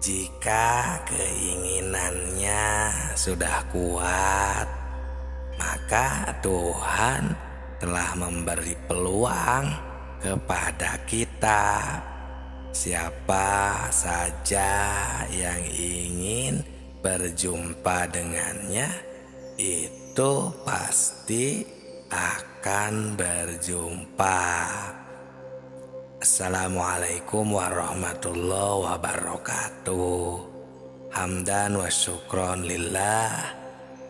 Jika keinginannya sudah kuat, maka Tuhan telah memberi peluang kepada kita. Siapa saja yang ingin berjumpa dengannya, itu pasti akan berjumpa. Assalamualaikum warahmatullahi wabarakatuh. Hamdan wa syukron lillah,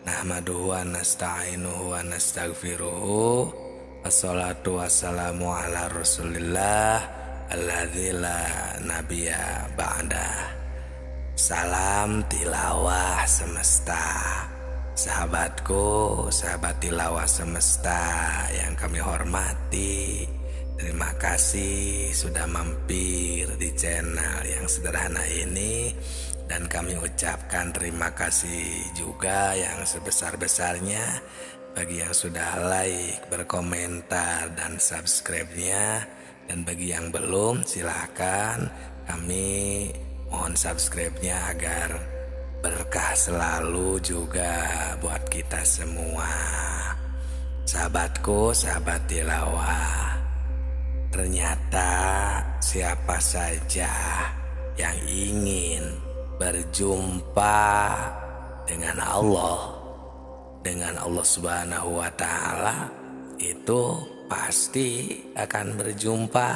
nahmaduhu wa nasta'inuhu wa nastaghfiruhu, wassalatu wassalamu ala rasulillah alladzi la nabiyya ba'dah. Salam tilawah semesta. Sahabatku, sahabat tilawah semesta yang kami hormati, terima kasih sudah mampir di channel yang sederhana ini. Dan kami ucapkan terima kasih juga yang sebesar-besarnya bagi yang sudah like, berkomentar, dan subscribe-nya. Dan bagi yang belum, silakan kami mohon subscribe-nya agar berkah selalu juga buat kita semua. Sahabatku, sahabat tilawah, ternyata siapa saja yang ingin berjumpa dengan Allah Subhanahu wa Ta'ala, itu pasti akan berjumpa.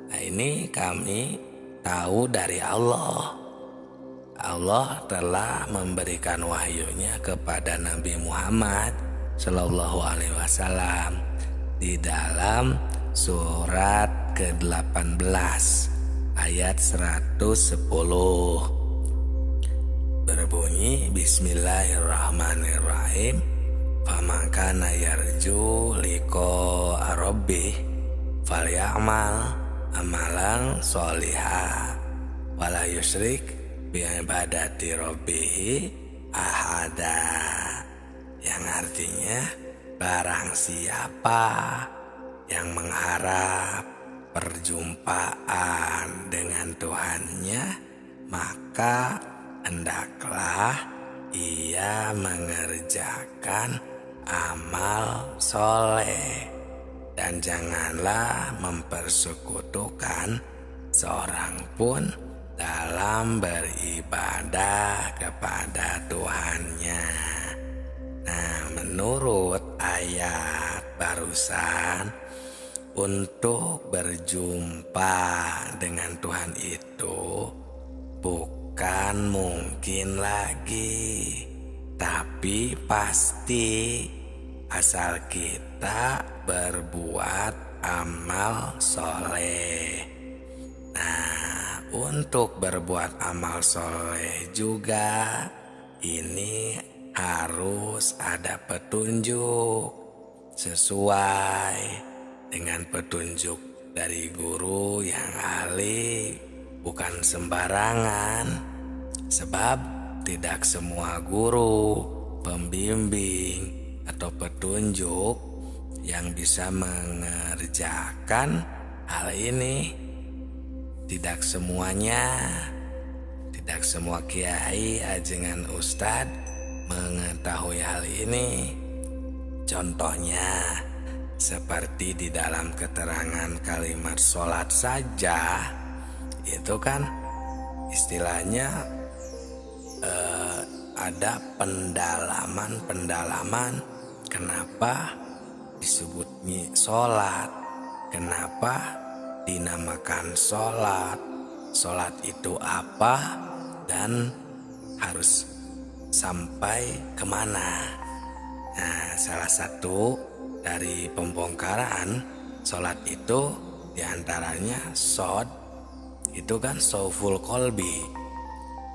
Nah, ini kami tahu dari Allah. Allah telah memberikan wahyunya kepada Nabi Muhammad Sallallahu Alaihi Wasallam di dalam surat ke-18 ayat 110, berbunyi Bismillahirrahmanirrahim. Faman kana yarju liqa rabbih falyamal amalan sholihah wala yusyrik bi'ibadati rabbih ahada. Yang artinya, barang siapa yang mengharap perjumpaan dengan Tuhannya, maka hendaklah ia mengerjakan amal soleh dan janganlah mempersekutukan seorang pun dalam beribadah kepada Tuhannya. Nah, menurut ayat barusan, untuk berjumpa dengan Tuhan itu bukan mungkin lagi, tapi pasti, asal kita berbuat amal soleh. Nah, untuk berbuat amal soleh juga ini harus ada petunjuk sesuai dengan petunjuk dari guru yang ahli, bukan sembarangan. Sebab tidak semua guru, pembimbing, atau petunjuk yang bisa mengerjakan hal ini. Tidak semuanya, tidak semua kiai, ajengan ustadz mengetahui hal ini. Contohnya seperti di dalam keterangan kalimat sholat saja, itu kan istilahnya ada pendalaman kenapa disebutnya sholat, kenapa dinamakan sholat, sholat itu apa, dan harus sampai kemana. Nah, salah satu dari pembongkaran sholat itu diantaranya shod, itu kan soful kolbi,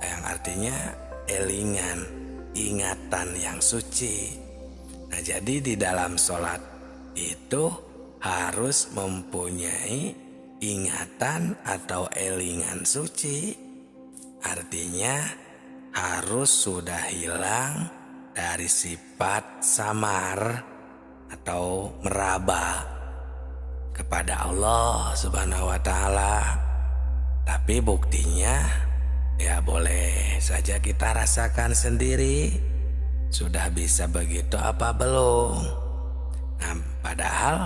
yang artinya elingan, ingatan yang suci. Nah, jadi di dalam sholat itu harus mempunyai ingatan atau elingan suci. Artinya harus sudah hilang dari sifat samar atau meraba kepada Allah Subhanahu wa Ta'ala. Tapi buktinya Ya boleh saja kita rasakan sendiri. Sudah bisa begitu apa belum? Nah, padahal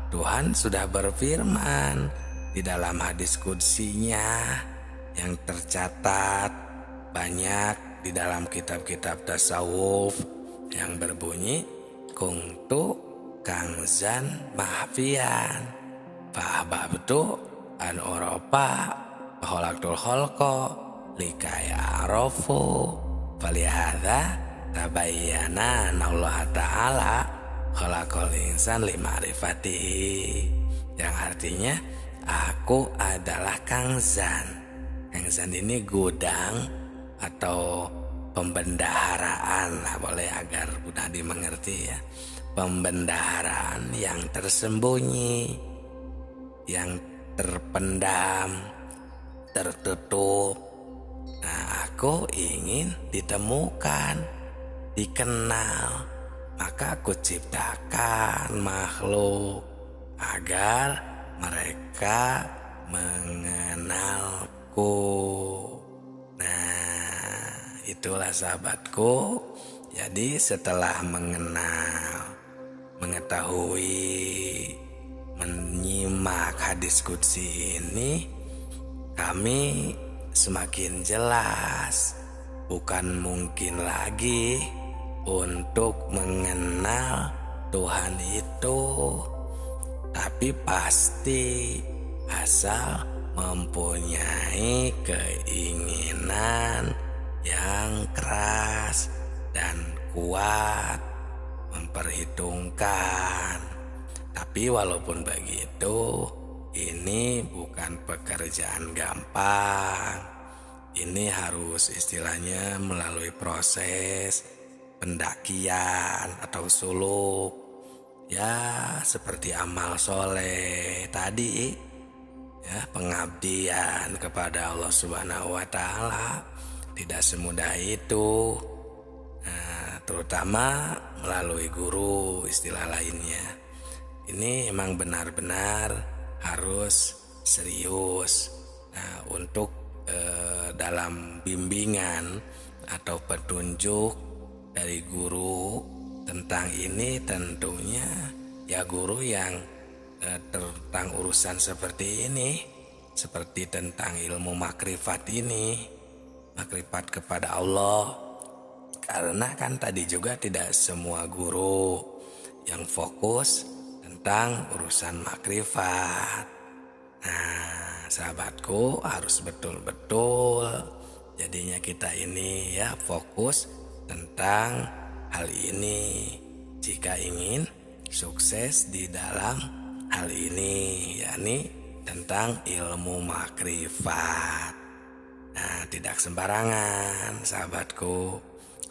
Tuhan sudah berfirman di dalam hadis qudsinya yang tercatat banyak di dalam kitab-kitab tasawuf yang berbunyi kuntu kangzan mahfian fahbabtu an Eropa holaktul holko likaya arofu falihada tabayyana Allah Ta'ala khalaqal insan limarifatihi, yang artinya aku adalah kangzan. Kangzan ini gudang atau pembendaharaan lah, boleh agar mudah dimengerti ya. Pembendaharaan yang tersembunyi, yang terpendam, tertutup. Nah, aku ingin ditemukan, dikenal. Maka aku ciptakan makhluk agar mereka mengenalku. Nah, itulah sahabatku. Jadi setelah mengenal, mengetahui, menyimak hadis qudsi ini, kami semakin jelas, bukan mungkin lagi untuk mengenal Tuhan itu, tapi pasti asal mempunyai keinginan yang keras dan kuat, memperhitungkan. Tapi walaupun begitu, ini bukan pekerjaan gampang. Ini harus istilahnya melalui proses pendakian atau suluk, ya seperti amal soleh tadi ya, pengabdian kepada Allah Subhanahu wa Ta'ala tidak semudah itu. Nah, terutama melalui guru, istilah lainnya. Ini emang benar-benar harus serius. Nah, untuk dalam bimbingan atau petunjuk dari guru tentang ini, tentunya ya guru yang tentang urusan seperti ini, seperti tentang ilmu makrifat ini, makrifat kepada Allah. Karena kan tadi juga tidak semua guru yang fokus tentang urusan makrifat. Nah, sahabatku, harus betul-betul jadinya kita ini ya fokus tentang hal ini jika ingin sukses di dalam hal ini, yakni tentang ilmu makrifat. Nah, tidak sembarangan sahabatku,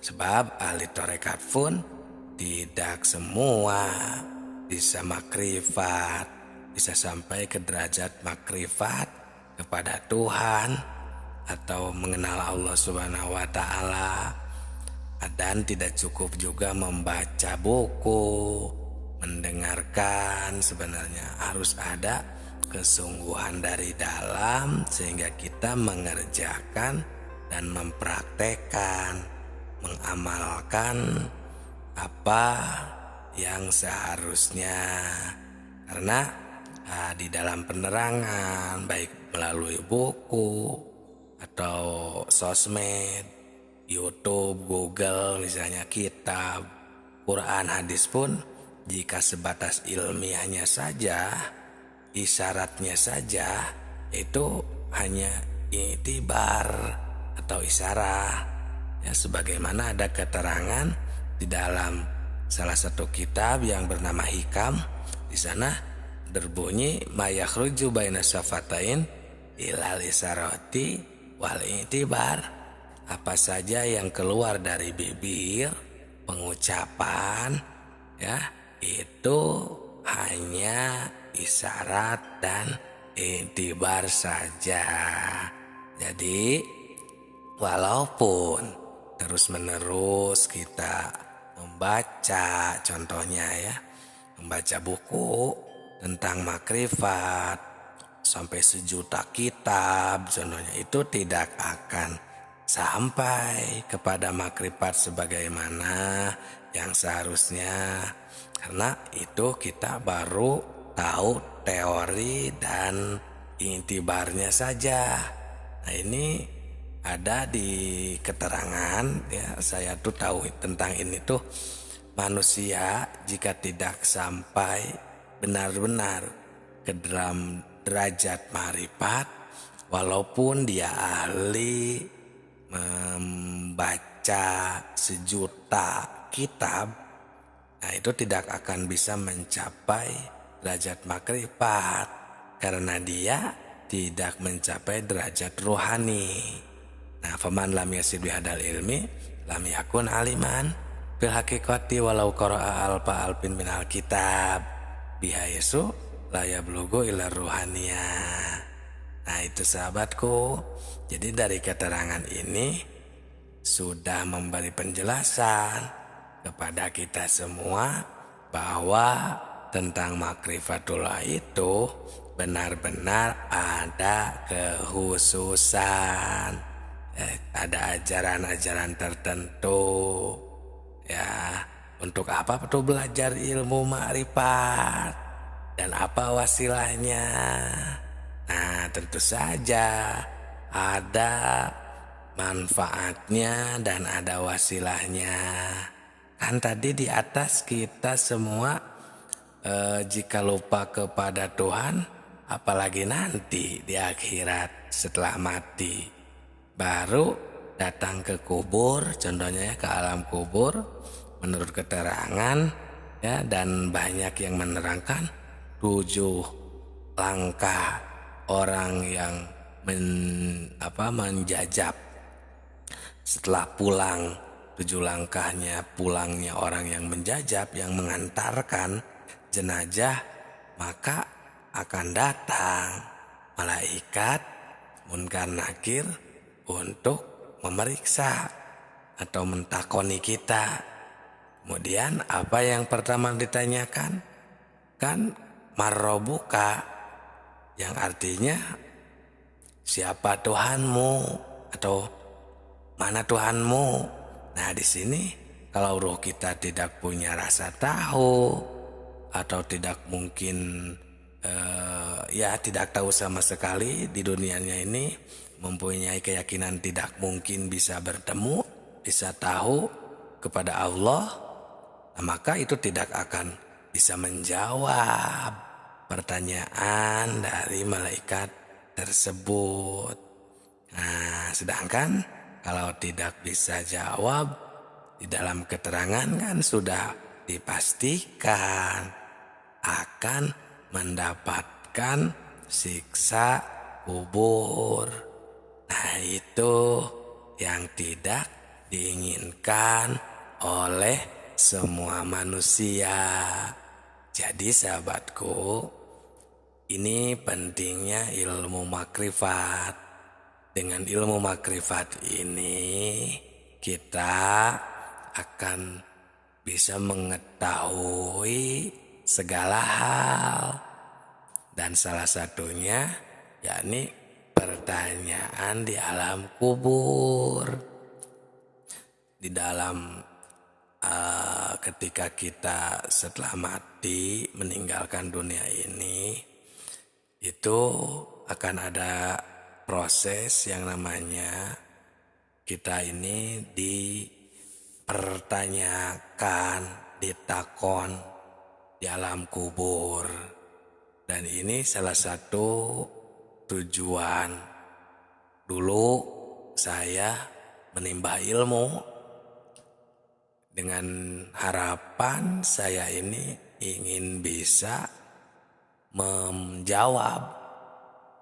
sebab ahli tarekat pun tidak semua bisa makrifat, bisa sampai ke derajat makrifat kepada Tuhan atau mengenal Allah Subhanahu wa Ta'ala. Dan tidak cukup juga membaca buku, mendengarkan, sebenarnya harus ada kesungguhan dari dalam sehingga kita mengerjakan dan mempraktekkan, mengamalkan apa yang seharusnya. Karena di dalam penerangan baik melalui buku atau sosmed, YouTube, Google, misalnya kitab, Quran, hadis pun jika sebatas ilmiahnya saja, isyaratnya saja, itu hanya itibar atau isyarah. Ya, sebagaimana ada keterangan di dalam salah satu kitab yang bernama Hikam, di sana berbunyi mayakhruju baina safatain ilal isarati wal itibar. Apa saja yang keluar dari bibir, pengucapan ya, itu hanya isyarat dan itibar saja. Jadi walaupun terus-menerus kita membaca, contohnya ya, membaca buku tentang makrifat sampai 1 juta kitab, contohnya, itu tidak akan sampai kepada makrifat sebagaimana yang seharusnya. Karena itu kita baru tahu teori dan intibarnya saja. Nah, ini ada di keterangan ya, saya tuh tahu tentang ini tuh, manusia jika tidak sampai benar-benar ke dalam derajat marifat, walaupun dia ahli membaca sejuta kitab, nah itu tidak akan bisa mencapai derajat makrifat karena dia tidak mencapai derajat rohani. Nah, faman lam yasid bihadal ilmi lam yakun aliman fil haqiqati walau qara'a alfa alfin minal kitab bihaisu la yablughu ila ruhaniyah. Nah, itu sahabatku. Jadi dari keterangan ini sudah memberi penjelasan kepada kita semua bahwa tentang makrifatullah itu benar-benar ada kekhususan, ada ajaran-ajaran tertentu ya. Untuk apa perlu belajar ilmu makrifat dan apa wasilahnya? Nah, tentu saja ada manfaatnya dan ada wasilahnya. Kan tadi di atas kita semua jika lupa kepada Tuhan, apalagi nanti di akhirat setelah mati, baru datang ke kubur, contohnya ya, ke alam kubur, menurut keterangan ya, dan banyak yang menerangkan 7 langkah orang yang menjajab setelah pulang, 7 langkahnya pulangnya orang yang menjajab, yang mengantarkan jenazah, maka akan datang malaikat munkar nakir untuk memeriksa atau mentakoni kita. Kemudian apa yang pertama ditanyakan? Kan marrobuka, yang artinya siapa Tuhanmu atau mana Tuhanmu. Nah, di sini kalau roh kita tidak punya rasa tahu atau tidak mungkin tidak tahu sama sekali di dunianya ini, mempunyai keyakinan tidak mungkin bisa bertemu, bisa tahu kepada Allah, nah, maka itu tidak akan bisa menjawab pertanyaan dari malaikat tersebut. Nah, sedangkan kalau tidak bisa jawab, di dalam keterangan kan sudah dipastikan akan mendapatkan siksa kubur. Nah, itu yang tidak diinginkan oleh semua manusia. Jadi sahabatku, ini pentingnya ilmu makrifat. Dengan ilmu makrifat ini kita akan bisa mengetahui segala hal, dan salah satunya yakni pertanyaan di alam kubur. Di dalam ketika kita setelah mati meninggalkan dunia ini, itu akan ada proses yang namanya kita ini dipertanyakan, ditakon di alam kubur. Dan ini salah satu tujuan dulu saya menimba ilmu, dengan harapan saya ini ingin bisa menjawab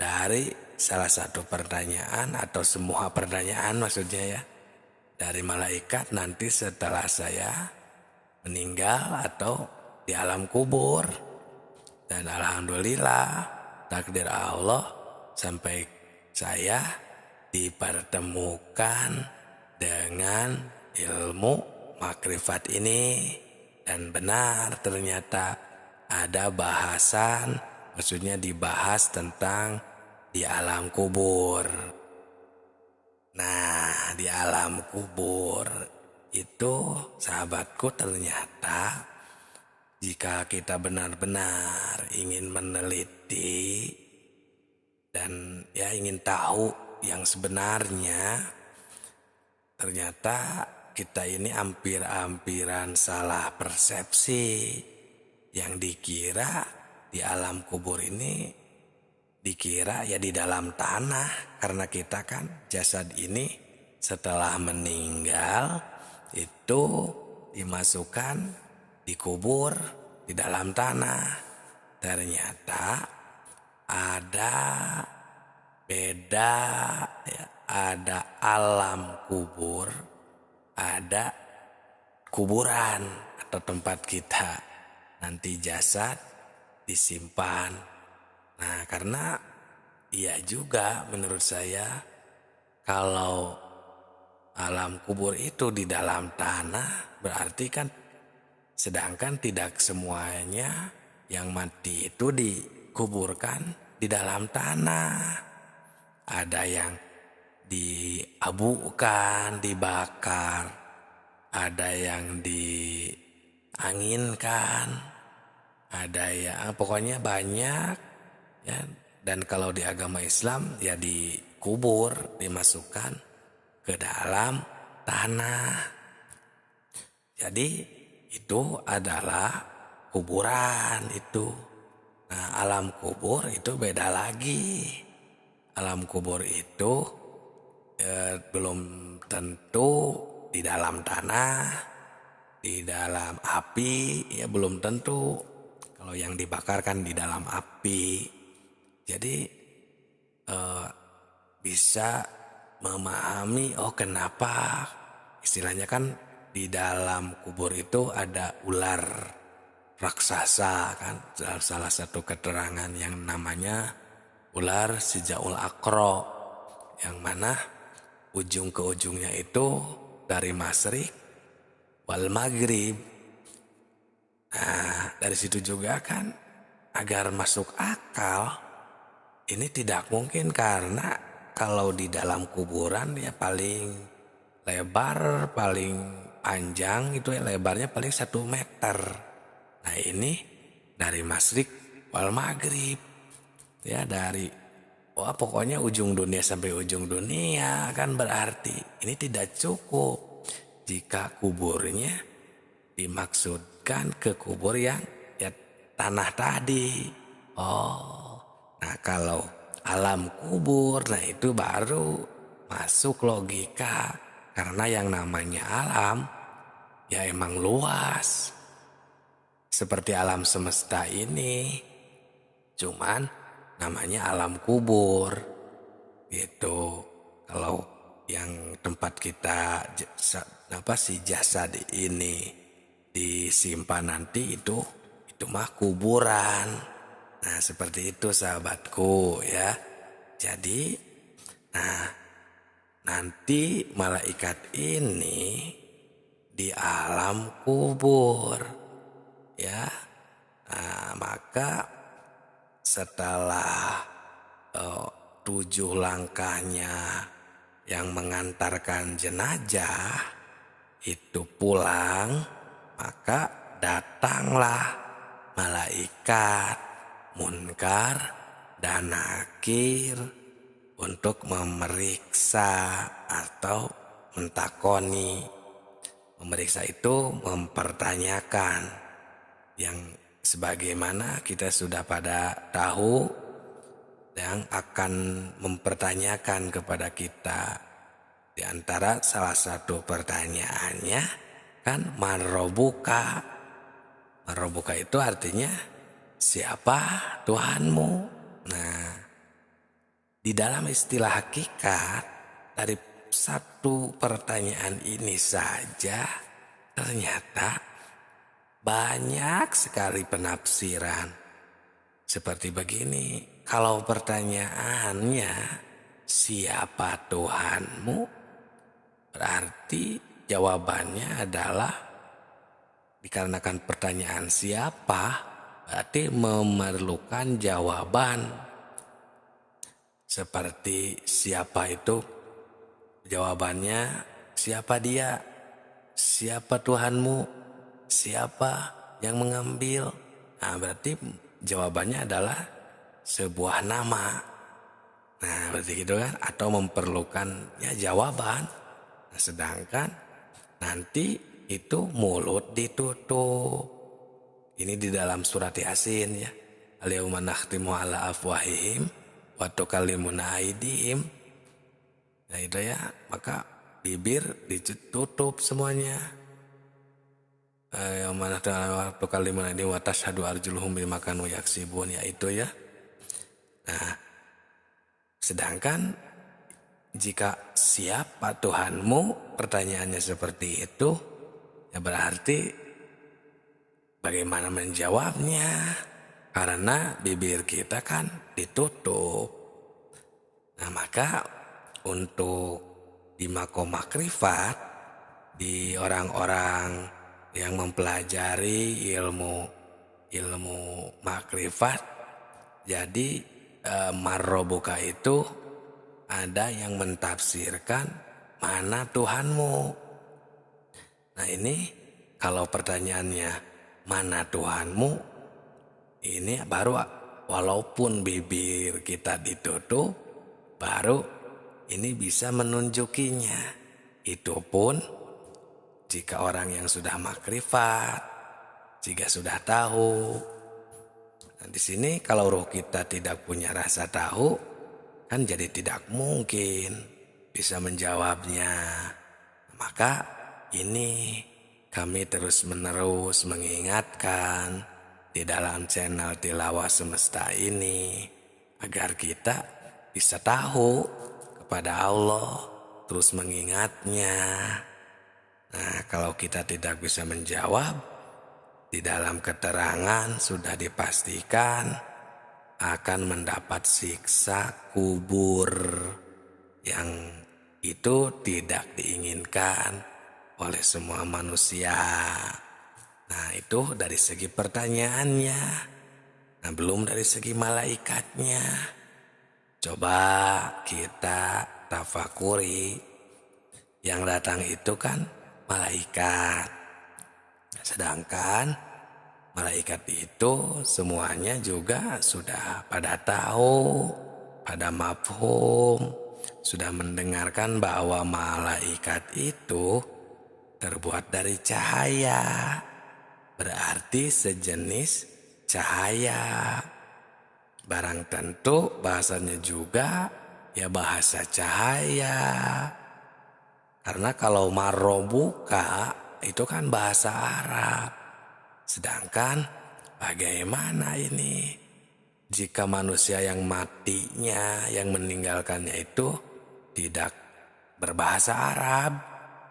dari salah satu pertanyaan atau semua pertanyaan maksudnya ya, dari malaikat nanti setelah saya meninggal atau di alam kubur. Dan alhamdulillah takdir Allah sampai saya dipertemukan dengan ilmu makrifat ini. Dan benar ternyata ada bahasan, maksudnya dibahas tentang di alam kubur. Nah, di alam kubur itu, sahabatku, ternyata jika kita benar-benar ingin meneliti dan ingin tahu yang sebenarnya, ternyata kita ini hampir-hampiran salah persepsi. Yang dikira di alam kubur ini, dikira di dalam tanah, karena kita kan jasad ini setelah meninggal itu dimasukkan, dikubur di dalam tanah. Ternyata ada beda, ada alam kubur, ada kuburan atau tempat kita nanti jasad disimpan. Nah, karena juga menurut saya, kalau alam kubur itu di dalam tanah, berarti kan sedangkan tidak semuanya yang mati itu dikuburkan di dalam tanah. Ada yang diabukan, dibakar, ada yang dianginkan, ada yang pokoknya banyak ya. Dan kalau di agama Islam dikubur, dimasukkan ke dalam tanah. Jadi itu adalah kuburan itu. Nah, alam kubur itu beda lagi. Alam kubur itu belum tentu di dalam tanah, di dalam api, belum tentu. Kalau yang dibakar kan di dalam api. Jadi bisa memahami, kenapa istilahnya kan di dalam kubur itu ada ular raksasa kan. Salah satu keterangan yang namanya ular Sijaul Akro, yang mana ujung ke ujungnya itu dari Masyrik wal Maghrib. Nah, dari situ juga kan, agar masuk akal, ini tidak mungkin, karena kalau di dalam kuburan paling lebar, paling panjang itu lebarnya paling 1 meter. Nah, ini dari Masyrik wal Maghrib, dari pokoknya ujung dunia sampai ujung dunia. Kan berarti ini tidak cukup jika kuburnya dimaksudkan ke kubur yang tanah tadi. Nah, kalau alam kubur, nah itu baru masuk logika. Karena yang namanya alam emang luas, seperti alam semesta ini, cuman namanya alam kubur gitu. Kalau yang tempat kita jasad ini disimpan nanti, itu mah kuburan. Nah, seperti itu sahabatku ya. Jadi nanti malaikat ini di alam kubur ya. Nah, maka setelah 7 langkahnya yang mengantarkan jenazah itu pulang, maka datanglah malaikat Munkar dan Nakir untuk memeriksa atau mentakoni. Memeriksa itu mempertanyakan, yang sebagaimana kita sudah pada tahu, yang akan mempertanyakan kepada kita. Di antara salah satu pertanyaannya kan Marobuka. Marobuka itu artinya siapa Tuhanmu. Nah, di dalam istilah hakikat, dari satu pertanyaan ini saja ternyata banyak sekali penafsiran. Seperti begini, kalau pertanyaannya siapa Tuhanmu, berarti jawabannya adalah, dikarenakan pertanyaan siapa, berarti memerlukan jawaban. Seperti siapa itu Jawabannya, siapa dia? Siapa Tuhanmu? Siapa yang mengambil? Nah, berarti jawabannya adalah sebuah nama. Nah, berarti gitu kan? Atau memerlukan ya jawaban. Nah, sedangkan nanti itu mulut ditutup. Ini di dalam surat Yasin ya. Al-yauma nakhtimu ala afwahihim wa tukallimuna aydihim. Nah itu ya, maka bibir ditutup semuanya. Yauma nakhtimu wa tukallimuna aydihim wa tashhadu arjuluhum bima kanu yaksibun, ya itu ya. Nah, sedangkan jika siapa Tuhanmu, pertanyaannya seperti itu, ya berarti bagaimana menjawabnya? Karena bibir kita kan ditutup. Nah maka untuk di makom makrifat, di orang-orang yang mempelajari ilmu makrifat, jadi marrobuka itu ada yang mentafsirkan mana Tuhanmu. Nah ini kalau pertanyaannya mana Tuhanmu, ini baru walaupun bibir kita ditutup, baru ini bisa menunjukinya. Itu pun jika orang yang sudah makrifat, jika sudah tahu. Nah, di sini kalau roh kita tidak punya rasa tahu, kan jadi tidak mungkin bisa menjawabnya. Maka ini kami terus-menerus mengingatkan di dalam channel Tilawah Semesta ini agar kita bisa tahu kepada Allah, terus mengingatnya. Nah, kalau kita tidak bisa menjawab, di dalam keterangan sudah dipastikan akan mendapat siksa kubur yang itu tidak diinginkan oleh semua manusia. Nah itu dari segi pertanyaannya. Nah belum dari segi malaikatnya. Coba kita tafakuri. Yang datang itu kan malaikat. Sedangkan malaikat itu semuanya juga sudah pada tahu, pada mafhum, sudah mendengarkan bahwa malaikat itu terbuat dari cahaya. Berarti sejenis cahaya. Barang tentu bahasanya juga ya bahasa cahaya. Karena kalau marrobuka itu kan bahasa Arab. Sedangkan bagaimana ini jika manusia yang matinya, yang meninggalkannya itu tidak berbahasa Arab,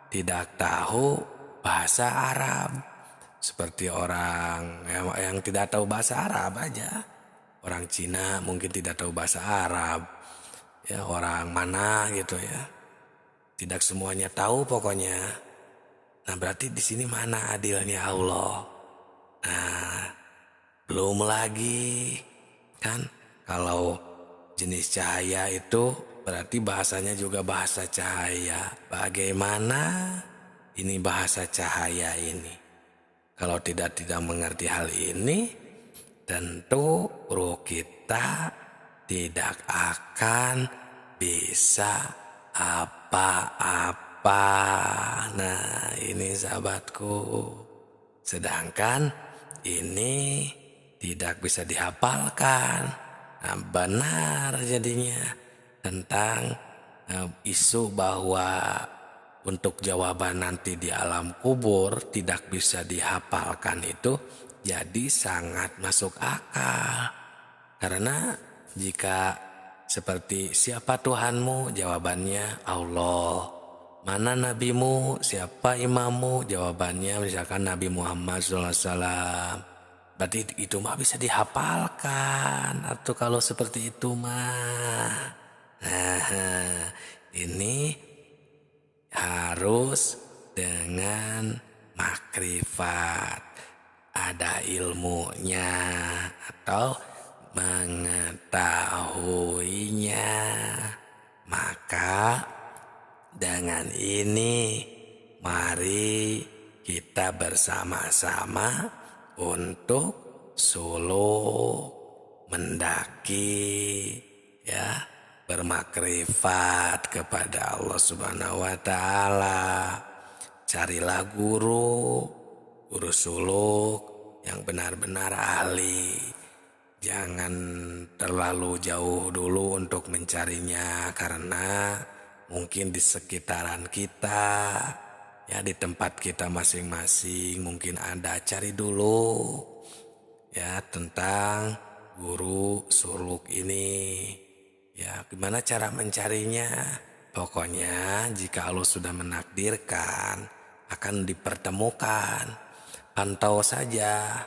tidak tahu bahasa Arab. Seperti orang yang tidak tahu bahasa Arab aja. Orang Cina mungkin tidak tahu bahasa Arab. Ya orang mana gitu ya. Tidak semuanya tahu pokoknya. Nah berarti di sini mana adilnya Allah? Nah belum lagi kan kalau jenis cahaya itu berarti bahasanya juga bahasa cahaya. Bagaimana ini bahasa cahaya ini? Kalau tidak mengerti hal ini, tentu ruh kita tidak akan bisa apa-apa. Nah ini sahabatku. Sedangkan ini tidak bisa dihafalkan. Nah benar jadinya tentang isu bahwa untuk jawaban nanti di alam kubur tidak bisa dihafalkan itu jadi sangat masuk akal. Karena jika seperti siapa Tuhanmu, jawabannya Allah. Mana nabimu, siapa imammu, jawabannya misalkan Nabi Muhammad SAW. Berarti itu mah bisa dihafalkan. Atau kalau seperti itu mah. Nah ini harus dengan makrifat, ada ilmunya atau mengetahuinya. Maka Dengan ini, mari kita bersama-sama untuk suluk mendaki, ya, bermakrifat kepada Allah Subhanahu wa Ta'ala. Carilah guru suluk yang benar-benar ahli. Jangan terlalu jauh dulu untuk mencarinya, karena mungkin di sekitaran kita, ya, di tempat kita masing-masing mungkin ada. Cari dulu, ya, tentang guru suluk ini. Ya, gimana cara mencarinya? Pokoknya jika Allah sudah menakdirkan akan dipertemukan, pantau saja.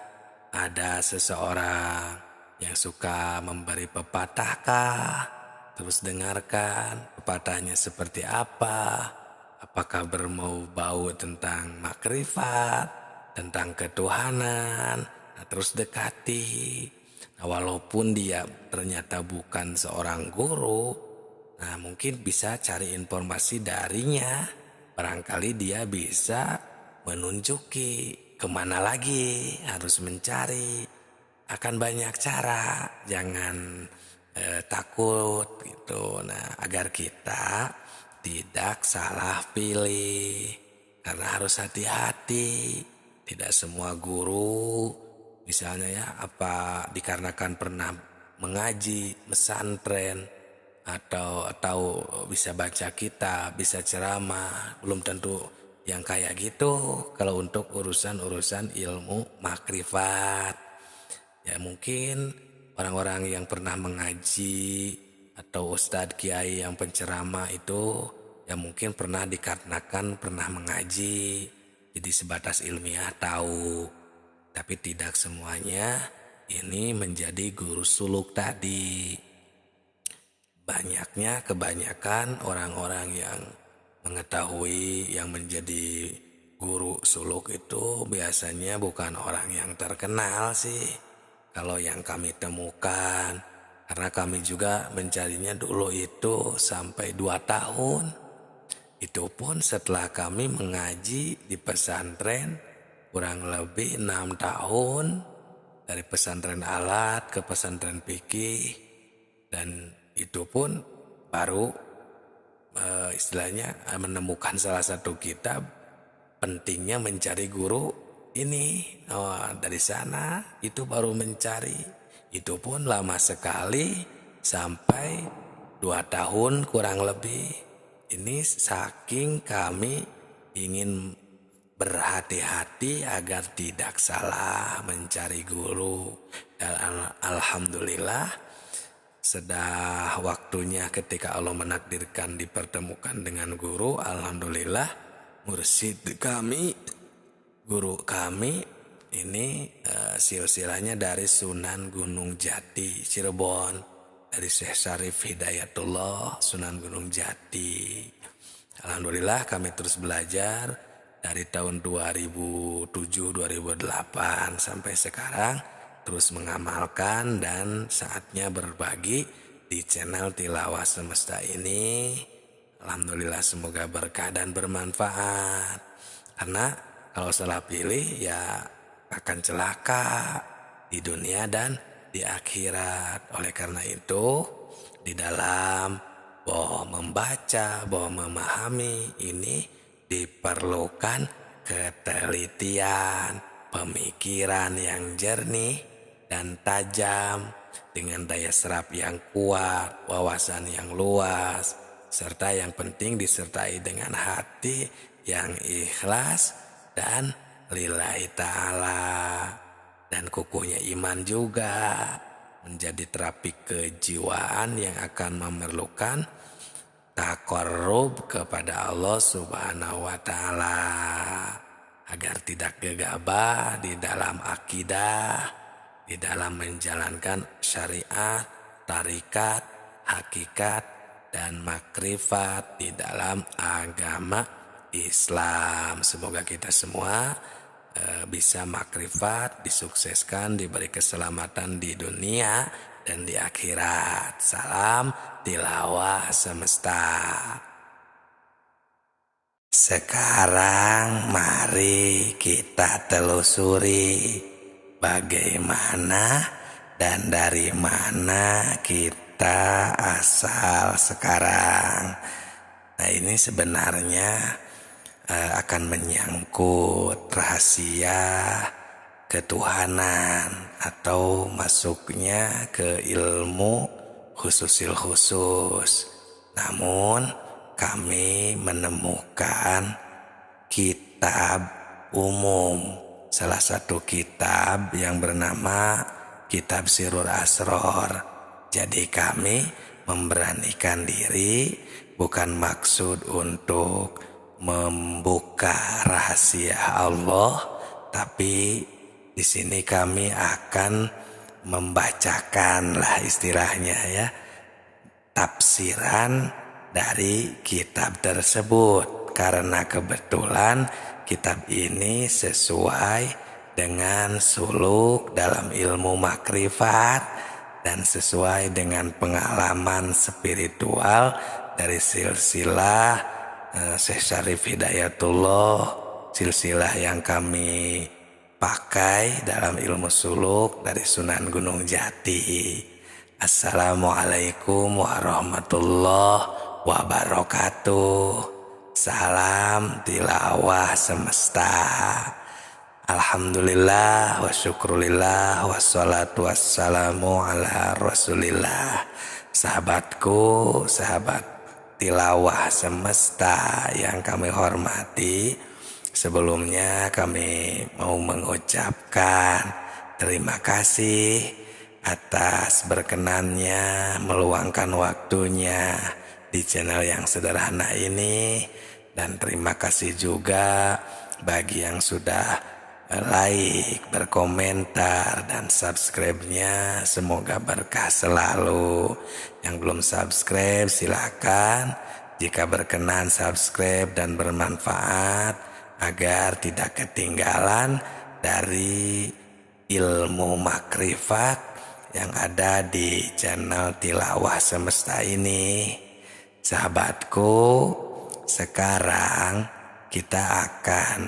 Ada seseorang yang suka memberi pepatah kah? Terus dengarkan pepatahnya seperti apa. Apakah berbau tentang makrifat, tentang ketuhanan. Nah, terus dekati. Nah, walaupun dia ternyata bukan seorang guru, nah mungkin bisa cari informasi darinya. Barangkali dia bisa menunjuki kemana lagi harus mencari. Akan banyak cara, jangan takut gitu. Nah, agar kita tidak salah pilih, karena harus hati-hati. Tidak semua guru, misalnya ya, apa dikarenakan pernah mengaji pesantren atau bisa baca kitab, bisa ceramah, belum tentu yang kayak gitu. Kalau untuk urusan-urusan ilmu makrifat, ya mungkin orang-orang yang pernah mengaji atau ustadz kiai yang penceramah itu, ya mungkin pernah dikarenakan pernah mengaji, jadi sebatas ilmiah tahu. Tapi tidak semuanya ini menjadi guru suluk tadi. Kebanyakan orang-orang yang mengetahui yang menjadi guru suluk itu biasanya bukan orang yang terkenal sih. Kalau yang kami temukan, karena kami juga mencarinya dulu itu sampai 2 tahun. Itu pun setelah kami mengaji di pesantren kurang lebih 6 tahun. Dari pesantren alat ke pesantren fikih. Dan itu pun baru istilahnya menemukan salah satu kitab pentingnya mencari guru ini. Dari sana itu baru mencari. Itu pun lama sekali, sampai 2 tahun kurang lebih. Ini saking kami ingin berhati-hati agar tidak salah mencari guru. Dan alhamdulillah, sudah waktunya ketika Allah menakdirkan dipertemukan dengan guru. Alhamdulillah, mursyid kami, guru kami ini silsilahnya dari Sunan Gunung Jati, Cirebon, dari Syekh Syarif Hidayatullah, Sunan Gunung Jati. Alhamdulillah kami terus belajar dari tahun 2007-2008 sampai sekarang, terus mengamalkan dan saatnya berbagi di channel Tilawah Semesta ini. Alhamdulillah, semoga berkah dan bermanfaat. Karena kalau salah pilih ya akan celaka di dunia dan di akhirat. Oleh karena itu, di dalam membaca, memahami ini diperlukan ketelitian, pemikiran yang jernih dan tajam, dengan daya serap yang kuat, wawasan yang luas, serta yang penting disertai dengan hati yang ikhlas dan lillahi ta'ala. Dan kukuhnya iman juga menjadi terapi kejiwaan yang akan memerlukan taqarrub kepada Allah Subhanahu wa Ta'ala, agar tidak gegabah di dalam akidah, di dalam menjalankan syariat, tarikat, hakikat, dan makrifat di dalam agama Islam. Semoga kita semua bisa makrifat, disukseskan, diberi keselamatan di dunia dan di akhirat. Salam Tilawah Semesta. Sekarang mari kita telusuri bagaimana dan dari mana kita asal sekarang. Nah, ini sebenarnya akan menyangkut rahasia ketuhanan atau masuknya ke ilmu khususil khusus. Namun kami menemukan kitab umum, salah satu kitab yang bernama Kitab Sirur Asror. Jadi kami memberanikan diri, bukan maksud untuk membuka rahasia Allah, tapi di sini kami akan membacakan lah istilahnya ya, tafsiran dari kitab tersebut, karena kebetulan kitab ini sesuai dengan suluk dalam ilmu makrifat dan sesuai dengan pengalaman spiritual dari silsilah Syekh Syarif Hidayatullah, silsilah yang kami pakai dalam ilmu suluk dari Sunan Gunung Jati. Assalamualaikum warahmatullahi wabarakatuh. Salam tilawah semesta. Alhamdulillah wa syukrulillah wassalatu wassalamu ala rasulillah. Sahabatku, sahabat tilawah semesta yang kami hormati, sebelumnya kami mau mengucapkan terima kasih atas berkenannya meluangkan waktunya di channel yang sederhana ini, dan terima kasih juga bagi yang sudah like, berkomentar, dan subscribe-nya. Semoga berkah selalu. Yang belum subscribe silakan, jika berkenan subscribe dan bermanfaat agar tidak ketinggalan dari ilmu makrifat yang ada di channel Tilawah Semesta ini. Sahabatku, sekarang kita akan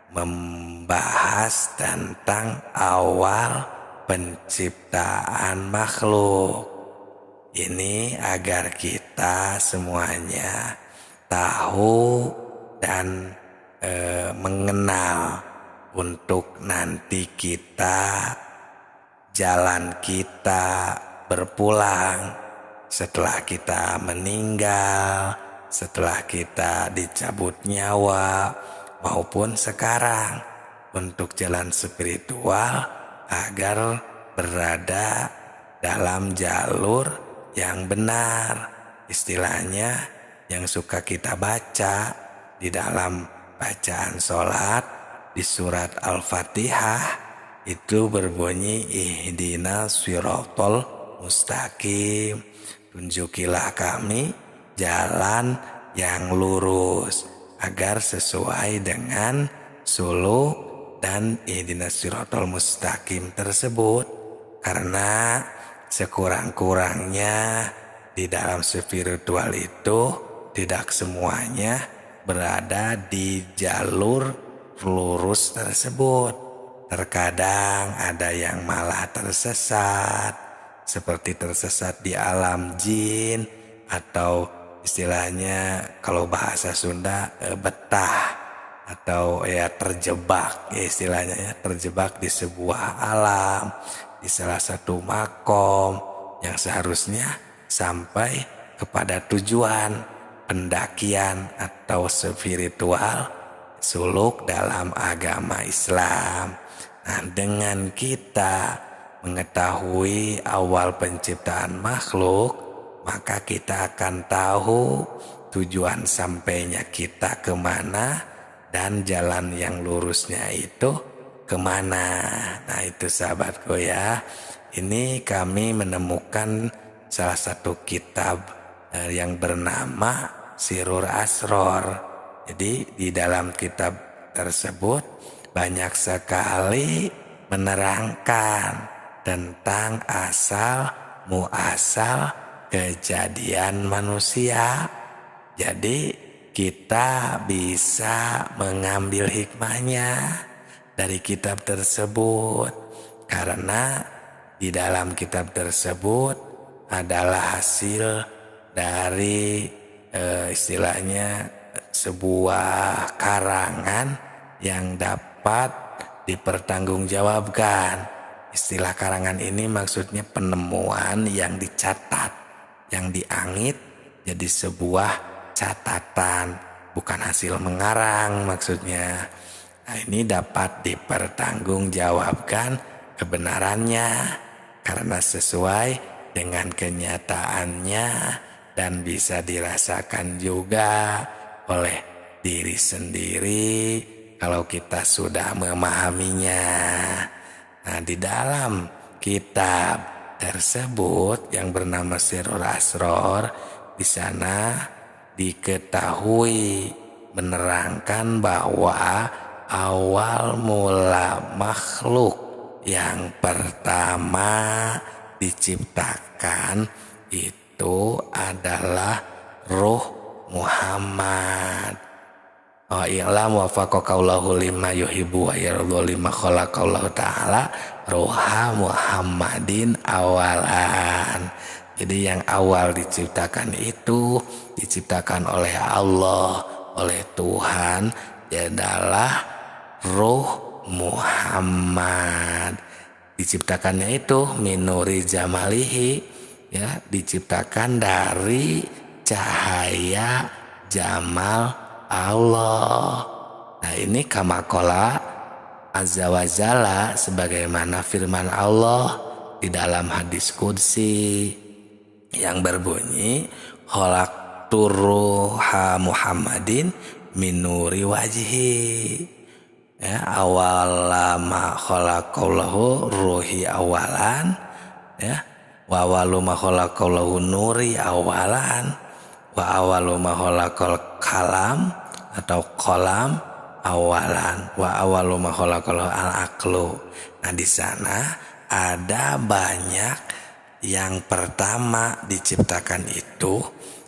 membahas tentang awal penciptaan makhluk. Ini agar kita semuanya tahu dan mengenal untuk nanti kita, jalan kita berpulang setelah kita meninggal, setelah kita dicabut nyawa, maupun sekarang, untuk jalan spiritual agar berada dalam jalur yang benar. Istilahnya yang suka kita baca di dalam bacaan sholat di surat Al-Fatihah itu berbunyi ihdinas siratal mustaqim, tunjukilah kami jalan yang lurus agar sesuai dengan suluk dan ihdinas siratal mustaqim tersebut. Karena sekurang-kurangnya di dalam spiritual itu tidak semuanya berada di jalur lurus tersebut. Terkadang ada yang malah tersesat, seperti tersesat di alam jin, atau istilahnya kalau bahasa Sunda betah, atau ya terjebak, ya istilahnya ya, terjebak di sebuah alam, di salah satu makom yang seharusnya sampai kepada tujuan pendakian atau spiritual suluk dalam agama Islam. Nah, dengan kita mengetahui awal penciptaan makhluk, maka kita akan tahu tujuan sampainya kita kemana dan jalan yang lurusnya itu kemana. Nah, itu sahabatku ya, ini kami menemukan salah satu kitab yang bernama Sirur Asror. Jadi di dalam kitab tersebut banyak sekali menerangkan tentang asal muasal kejadian manusia. Jadi kita bisa mengambil hikmahnya dari kitab tersebut, karena di dalam kitab tersebut adalah hasil dari istilahnya sebuah karangan yang dapat dipertanggungjawabkan. Istilah karangan ini maksudnya penemuan yang dicatat, yang diangit jadi sebuah catatan, bukan hasil mengarang maksudnya. Nah, ini dapat dipertanggungjawabkan kebenarannya karena sesuai dengan kenyataannya dan bisa dirasakan juga oleh diri sendiri kalau kita sudah memahaminya. Nah, di dalam kitab tersebut yang bernama Sirrul Asror, di sana diketahui menerangkan bahwa awal mula makhluk yang pertama diciptakan itu adalah ruh Muhammad. Oh, i'lam wafaqakallahu lima yuhibbu wa yardu lima khalaqallahu ta'ala ruha Muhammadin awalan. Jadi yang awal diciptakan itu diciptakan oleh Allah, oleh Tuhan, adalah ruh Muhammad. Diciptakannya itu minuri jamalihi, ya, diciptakan dari cahaya jamal Allah. Nah, ini kamakola azza wa jalla, sebagaimana firman Allah di dalam hadis qudsi yang berbunyi khalaqtur ruha Muhammadin min nuri wajhi. Ya, awalama khalaqallahu ruhi awalan, ya, wa awaluma khalaqallahu nuri awalan, wa awaluma khalaqal kalam atau kolam awalan, wa awaluma khalaqallahu al-aqlu. Nah, di sana ada banyak yang pertama diciptakan itu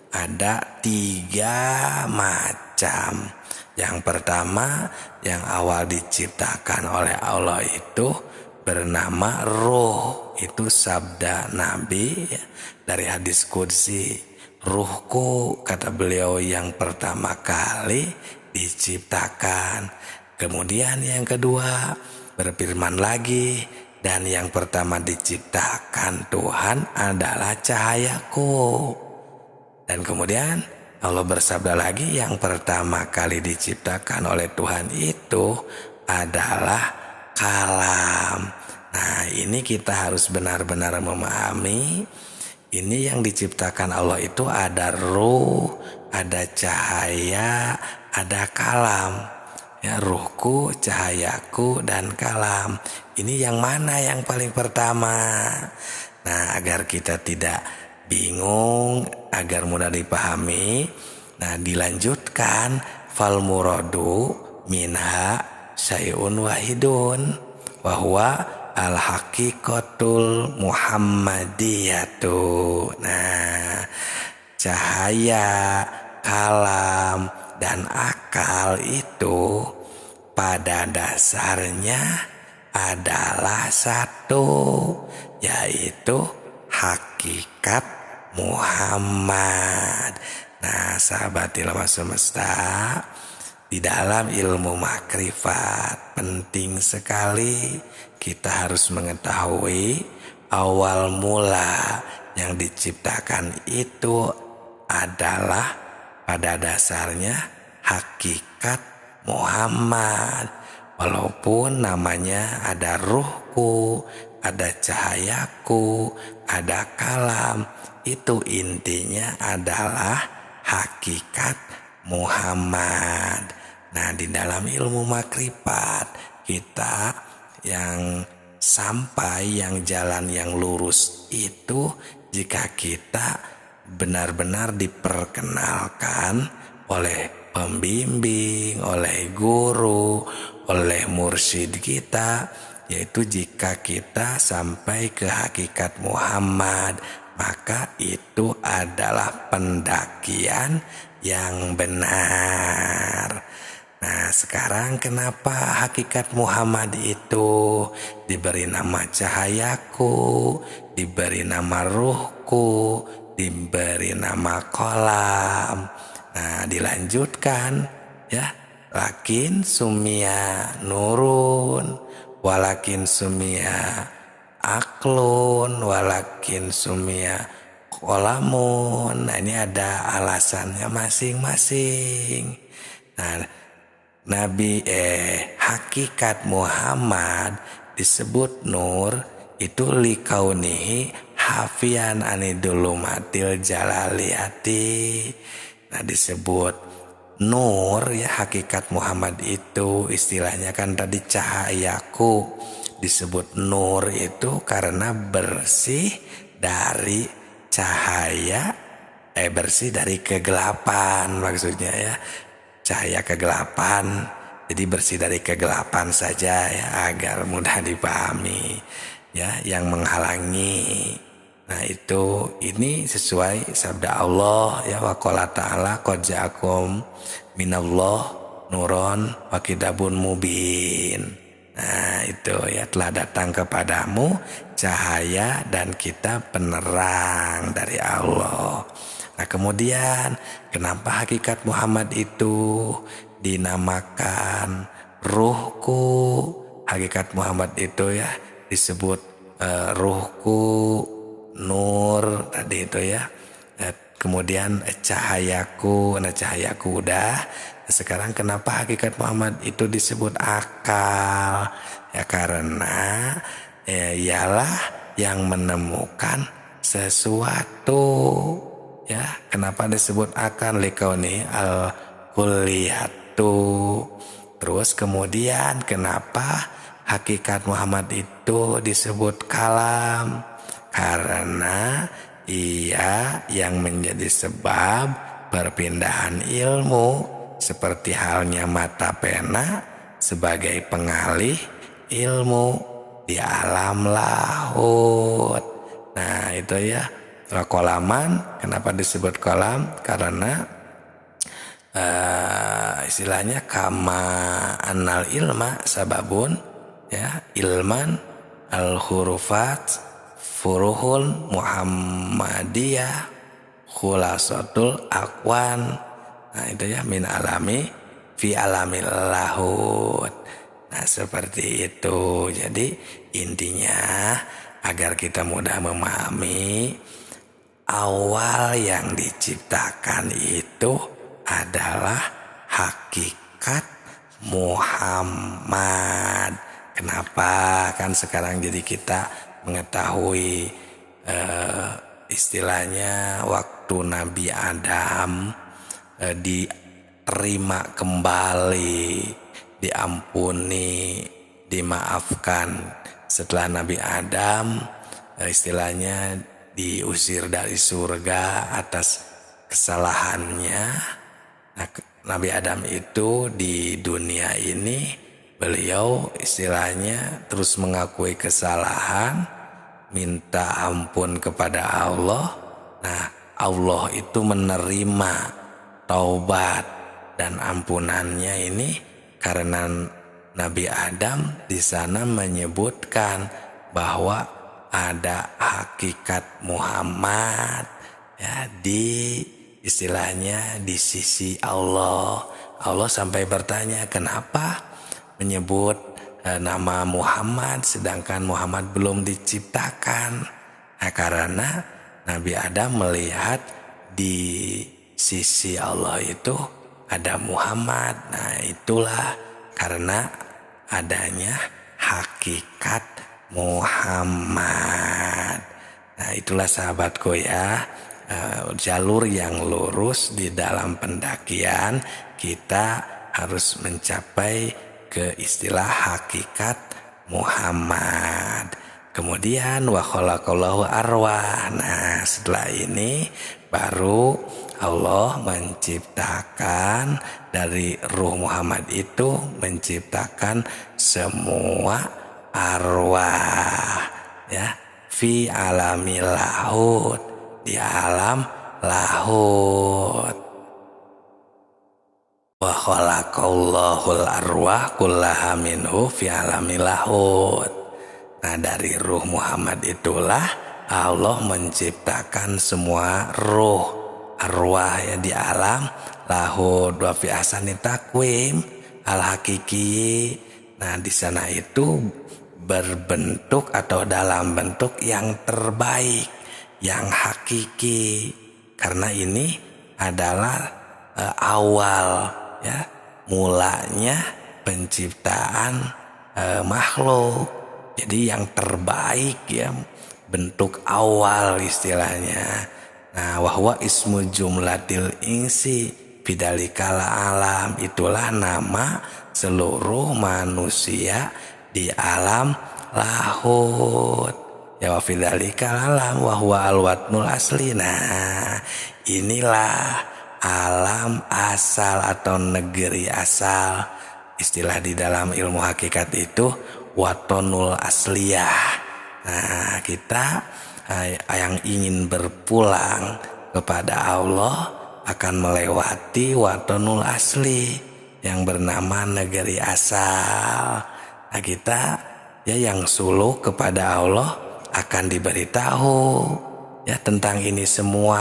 ada 3 macam. Yang pertama yang awal diciptakan oleh Allah itu bernama ruh. Itu sabda Nabi dari hadis qudsi. Ruhku, kata beliau, yang pertama kali diciptakan. Kemudian yang kedua berfirman lagi, dan yang pertama diciptakan Tuhan adalah cahayaku. Dan kemudian Allah bersabda lagi, yang pertama kali diciptakan oleh Tuhan itu adalah kalam. Nah, ini kita harus benar-benar memahami. Ini yang diciptakan Allah itu ada ruh, ada cahaya, ada kalam. Ya, ruhku, cahayaku, dan kalam. Ini yang mana yang paling pertama? Nah, agar kita tidak bingung, agar mudah dipahami, nah dilanjutkan fal muradu minha syai'un wahidun wa huwa al haqiqatul muhammadiyatu. Nah, cahaya, kalam, dan akal itu pada dasarnya adalah satu, yaitu hakikat Muhammad. Nah, sahabat ilmu semesta, di dalam ilmu makrifat penting sekali kita harus mengetahui awal mula yang diciptakan itu adalah pada dasarnya hakikat Muhammad. Walaupun namanya ada ruhku, ada cahayaku, ada kalam, itu intinya adalah hakikat Muhammad. Nah, di dalam ilmu makrifat kita yang sampai yang jalan yang lurus itu, jika kita benar-benar diperkenalkan oleh pembimbing, oleh guru, oleh mursyid kita, yaitu jika kita sampai ke hakikat Muhammad, maka itu adalah pendakian yang benar. Nah, sekarang kenapa hakikat Muhammad itu diberi nama cahayaku, diberi nama ruhku, diberi nama kolam. Nah, dilanjutkan ya. Lakin sumia nurun, walakin sumia aklun, walakin sumia kolamun. Nah, ini ada alasannya masing-masing. Nah, hakikat Muhammad disebut nur itu likaunihi hafian anidulumatil jalaliyati. Nah, disebut nur ya, hakikat Muhammad itu istilahnya kan tadi cahayaku. Disebut nur itu karena bersih dari cahaya, bersih dari kegelapan maksudnya ya. Cahaya kegelapan, jadi bersih dari kegelapan saja ya, agar mudah dipahami ya, yang menghalangi. Nah, ini sesuai sabda Allah ya, wa qala ta'ala qad ja'akum minallah nuron wa kitabun mubin. Nah, itu ya, telah datang kepadamu cahaya dan kitab penerang dari Allah. Nah, kemudian kenapa hakikat Muhammad itu dinamakan ruhku? Hakikat Muhammad itu ya disebut ruhku, nur tadi itu ya. Kemudian cahayaku, nah cahayaku udah. Sekarang kenapa hakikat Muhammad itu disebut akal? Ya karena ialah yang menemukan sesuatu. Ya, kenapa disebut akal? Likauni al-kulliyatu. Terus kemudian kenapa hakikat Muhammad itu disebut kalam? Karena ia yang menjadi sebab perpindahan ilmu, seperti halnya mata pena sebagai pengalih ilmu di alam lahut. Nah, itu ya. Kolaman, kenapa disebut kolam? Karena istilahnya kama anal ilma sababun ya, ilman al hurufat furuhul muhammadiyah khulasatul akwan. Nah, itu ya, min alami fi alamil lahut. Nah, seperti itu. Jadi intinya agar kita mudah memahami, awal yang diciptakan itu adalah hakikat Muhammad. Kenapa? Kan sekarang jadi kita mengetahui istilahnya waktu Nabi Adam diterima kembali, diampuni, dimaafkan setelah Nabi Adam istilahnya diusir dari surga atas kesalahannya. Nah, Nabi Adam itu di dunia ini beliau istilahnya terus mengakui kesalahan, minta ampun kepada Allah. Nah, Allah itu menerima taubat dan ampunannya ini karena Nabi Adam di sana menyebutkan bahwa ada hakikat Muhammad ya, di istilahnya di sisi Allah. Allah sampai bertanya, kenapa menyebut nama Muhammad sedangkan Muhammad belum diciptakan? Nah, karena Nabi Adam melihat di sisi Allah itu ada Muhammad. Nah, itulah karena adanya hakikat Muhammad. Nah, itulah sahabatku ya, jalur yang lurus di dalam pendakian. Kita harus mencapai ke istilah hakikat Muhammad. Kemudian wa khalaqallahu arwah. Nah, setelah ini baru Allah menciptakan dari ruh Muhammad itu, menciptakan semua arwah ya, fi alamil lahut, di alam lahut. wa khalaqallahul arwah kullaha minhu fi alamil lahut. Nah, dari ruh Muhammad itulah Allah menciptakan semua ruh arwah ya di alam lahut wa fi ahsani takwim al hakiki. Nah, di sana itu berbentuk atau dalam bentuk yang terbaik, yang hakiki. Karena ini adalah awal ya, mulanya penciptaan makhluk. Jadi yang terbaik ya, bentuk awal istilahnya. Nah, wahwa ismu jumlatil insi bidalikal alam, itulah nama seluruh manusia di alam lahut. Ya wa bidalikal alam wahwa alwatnul asli. Nah, inilah alam asal atau negeri asal. Istilah di dalam ilmu hakikat itu watonul asliyah. Nah, kita yang ingin berpulang kepada Allah akan melewati watonul asli yang bernama negeri asal. Nah, kita ya yang suluk kepada Allah akan diberitahu ya tentang ini semua,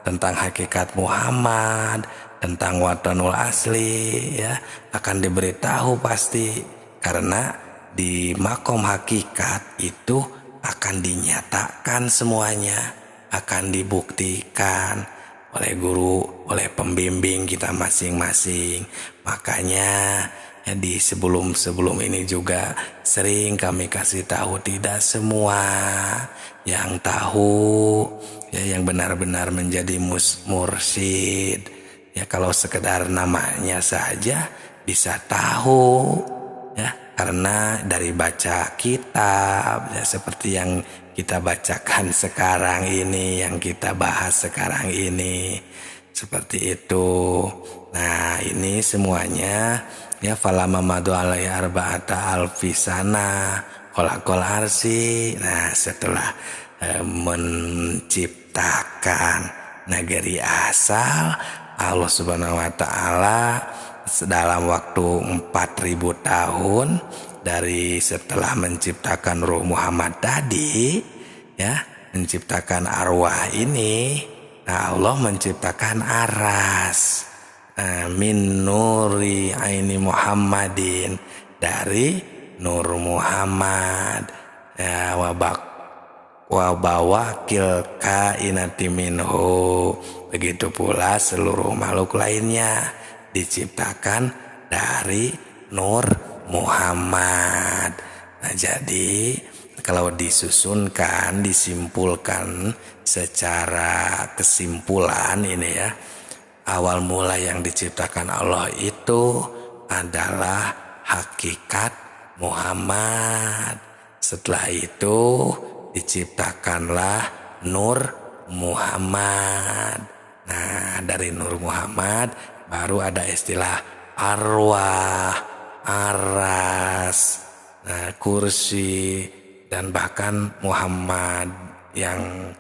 tentang hakikat Muhammad, tentang watonul asli ya, akan diberitahu pasti. Karena di makom hakikat itu akan dinyatakan semuanya, akan dibuktikan oleh guru, oleh pembimbing kita masing-masing. Makanya ya di sebelum ini juga sering kami kasih tahu, tidak semua yang tahu ya, yang benar-benar menjadi mursyid ya, kalau sekedar namanya saja bisa tahu ya, karena dari baca kitab ya, seperti yang kita bacakan sekarang ini, yang kita bahas sekarang ini, seperti itu. Nah, ini semuanya ya falama madu alaihi arba'ata alfisana khalaqal arsy. Nah, setelah menciptakan negeri asal, Allah Subhanahu wa taala dalam waktu 4000 tahun dari setelah menciptakan ruh Muhammad tadi ya, menciptakan arwah ini. Nah, Allah menciptakan aras min nuri aini Muhammadin, dari nur Muhammad ya, wa bawakil kainati minhu. Begitu pula seluruh makhluk lainnya diciptakan dari nur Muhammad. Nah, jadi kalau disusunkan, disimpulkan secara kesimpulan ini ya, awal mula yang diciptakan Allah itu adalah hakikat Muhammad. Setelah itu diciptakanlah nur Muhammad. Nah, dari nur Muhammad baru ada istilah arwah, aras, kursi, dan bahkan Muhammad yang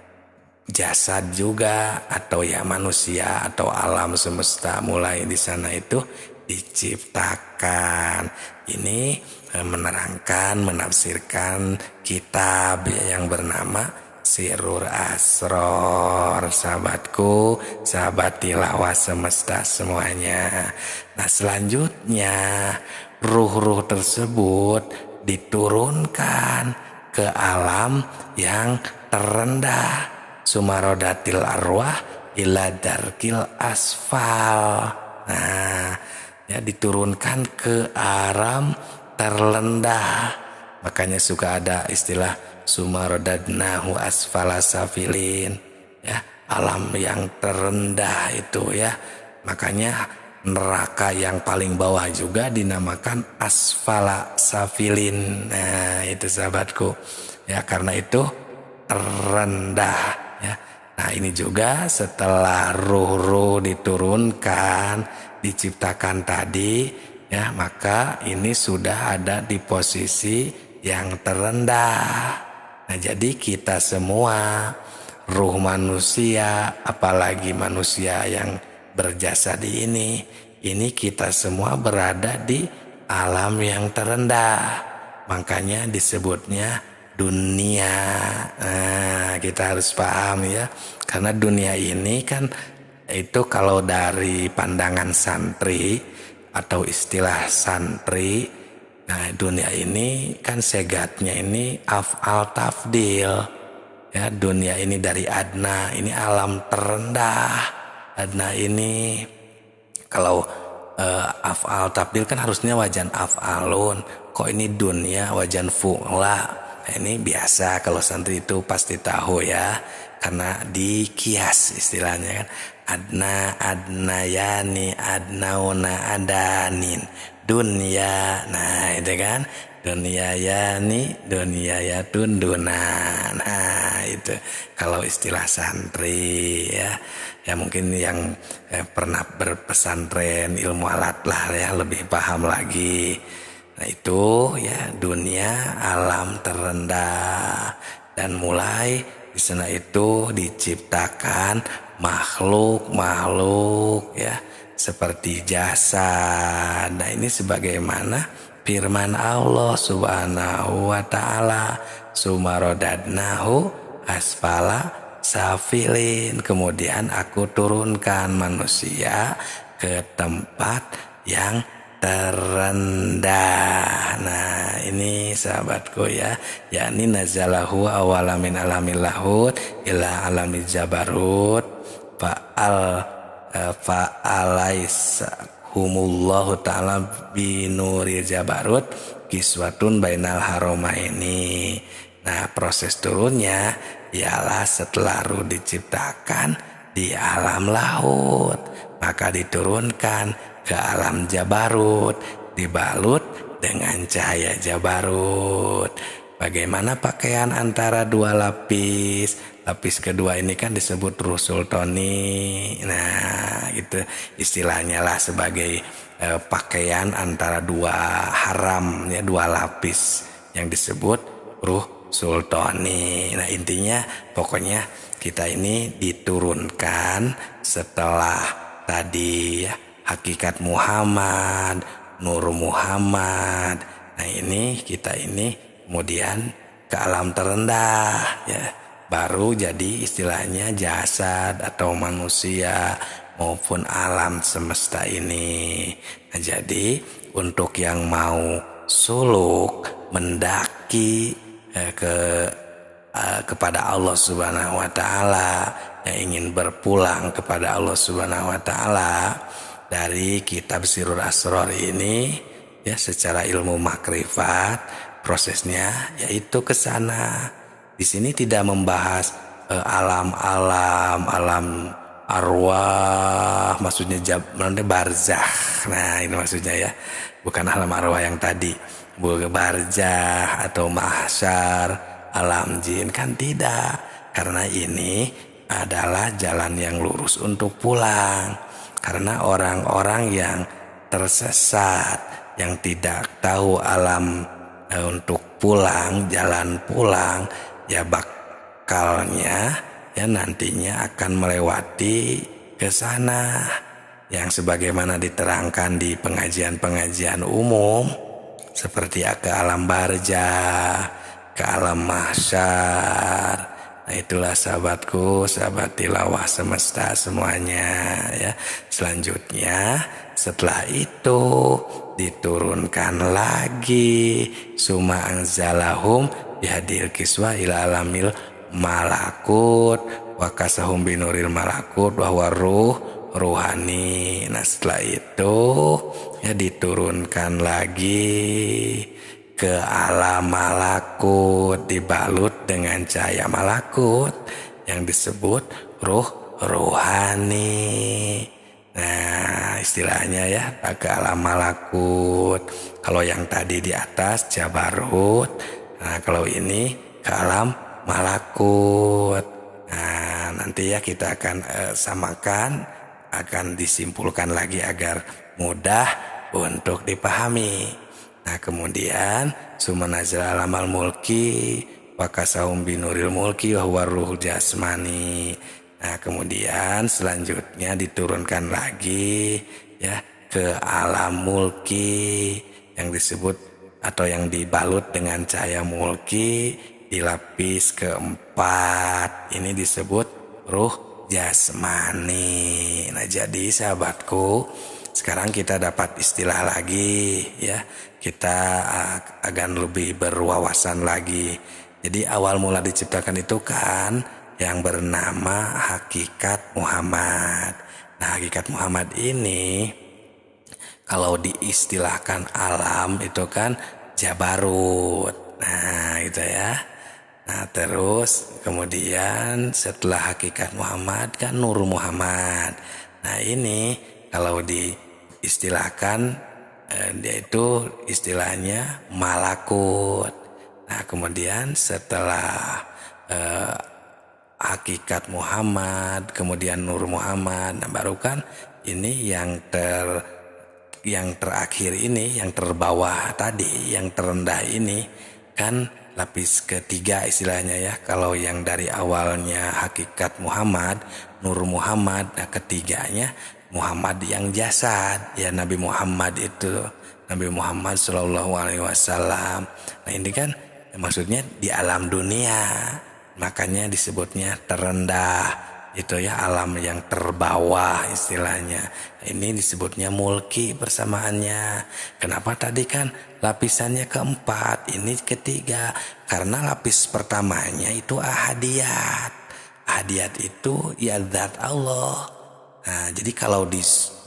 jasad juga, atau ya manusia atau alam semesta mulai di sana itu diciptakan. Ini menerangkan, menafsirkan kitab yang bernama Sirrul Asror, sahabatku, sahabat tilawah semesta semuanya. Nah, selanjutnya ruh-ruh tersebut diturunkan ke alam yang terendah, sumarodatil arwah ila darkil asfal. Nah, ya diturunkan ke alam terlendah. Makanya suka ada istilah sumarodadnahu asfala safilin ya, alam yang terendah itu ya. Makanya neraka yang paling bawah juga dinamakan asfala safilin. Nah, itu sahabatku ya, karena itu terendah ya. Nah, ini juga setelah ruh-ruh diturunkan, diciptakan tadi ya, maka ini sudah ada di posisi yang terendah. Nah, jadi kita semua ruh manusia, apalagi manusia yang berjasa di ini, ini kita semua berada di alam yang terendah. Makanya disebutnya dunia. Nah, kita harus paham ya. Karena dunia ini kan itu kalau dari pandangan santri atau istilah santri, nah dunia ini kan segatnya ini af'al tafdil. Ya, dunia ini dari adna, ini alam terendah. Adna ini kalau af'al tafdil kan harusnya wajan af'alun. Kok ini dunia wajan fu'la. Nah, ini biasa kalau santri itu pasti tahu ya. Karena dikias istilahnya kan. Adna, adnayani, adnauna, adanin. Dunia. Nah itu kan. Dunia yani, dunia yatun dunan. Nah itu kalau istilah santri ya. Ya mungkin yang pernah berpesantren ilmu alat lah ya lebih paham lagi. Nah itu ya dunia alam terendah. Dan mulai di sana itu diciptakan makhluk-makhluk ya seperti jasad. Nah ini sebagaimana firman Allah subhanahu wa ta'ala, sumarodadnahu asfala safilin. Kemudian aku turunkan manusia ke tempat yang terendah. Nah ini sahabatku ya, yakni nazalahu awala min alamil lahut ila alamil jabarut fa'alaisahumullahu ta'ala binuril jabarut kiswatun bainal haroma ini. Nah proses turunnya ialah setelah ruh diciptakan di alam laut, maka diturunkan ke alam jabarut, dibalut dengan cahaya jabarut. Bagaimana pakaian antara dua lapis? Lapis kedua ini kan disebut ruh sultani. Nah itu istilahnya lah sebagai pakaian antara dua haram ya, dua lapis yang disebut ruh sultani. Nah intinya pokoknya kita ini diturunkan setelah tadi ya, hakikat Muhammad, Nur Muhammad. Nah ini kita ini kemudian ke alam terendah ya, baru jadi istilahnya jasad atau manusia maupun alam semesta ini. Nah jadi untuk yang mau suluk mendaki kepada Allah Subhanahu wa taala, yang ingin berpulang kepada Allah Subhanahu wa taala dari kitab Sirrul Asrar ini ya, secara ilmu makrifat prosesnya yaitu ke sana. Di sini tidak membahas alam arwah, maksudnya barzakh. Nah ini maksudnya ya, bukan alam arwah yang tadi, barzakh atau mahsyar, alam jin, kan tidak. Karena ini adalah jalan yang lurus untuk pulang. Karena orang-orang yang tersesat, yang tidak tahu alam untuk pulang, jalan pulang, ya bakalnya ya nantinya akan melewati ke sana yang sebagaimana diterangkan di pengajian-pengajian umum, seperti ke alam barzakh, ke alam mahsyar. Nah itulah sahabatku, sahabat tilawah semesta semuanya ya. Selanjutnya setelah itu diturunkan lagi summa anzalahum bihadil kiswa ila alamil malakut wa kasahum binuril malakut bahwa ruhani. Nah setelah itu ya diturunkan lagi ke alam malakut, dibalut dengan cahaya malakut yang disebut ruhani. Nah istilahnya ya ke alam malakut. Kalau yang tadi di atas jabarut, nah kalau ini ke alam malakut. Nah nanti ya kita akan samakan, akan disimpulkan lagi agar mudah untuk dipahami. Nah kemudian sumanazal alamal mulki wakasahum binuril mulki wa ruhul jasmani. Nah kemudian selanjutnya diturunkan lagi ya ke alam mulki yang disebut atau yang dibalut dengan cahaya mulki di lapis keempat. Ini disebut ruh jasmani. Nah, jadi sahabatku, sekarang kita dapat istilah lagi ya. Kita akan lebih berwawasan lagi. Jadi awal mula diciptakan itu kan yang bernama hakikat Muhammad. Nah, hakikat Muhammad ini kalau diistilahkan alam itu kan Jabarut. Nah, gitu ya. Nah, terus kemudian setelah hakikat Muhammad kan Nur Muhammad. Nah, ini kalau diistilahkan dia itu istilahnya malakut. Nah, kemudian setelah hakikat Muhammad, kemudian Nur Muhammad, nah baru kan ini yang terakhir ini, yang terbawah tadi, yang terendah ini kan lapis ketiga istilahnya ya. Kalau yang dari awalnya hakikat Muhammad, Nur Muhammad, nah ketiganya Muhammad yang jasad ya, Nabi Muhammad itu, Nabi Muhammad SAW. Nah, ini kan maksudnya di alam dunia, makanya disebutnya terendah. Itu ya, alam yang terbawah istilahnya. Ini disebutnya mulki persamaannya. Kenapa tadi kan lapisannya keempat, ini ketiga? Karena lapis pertamanya itu ahadiyat. Ahadiyat itu ya zat Allah. Nah, jadi kalau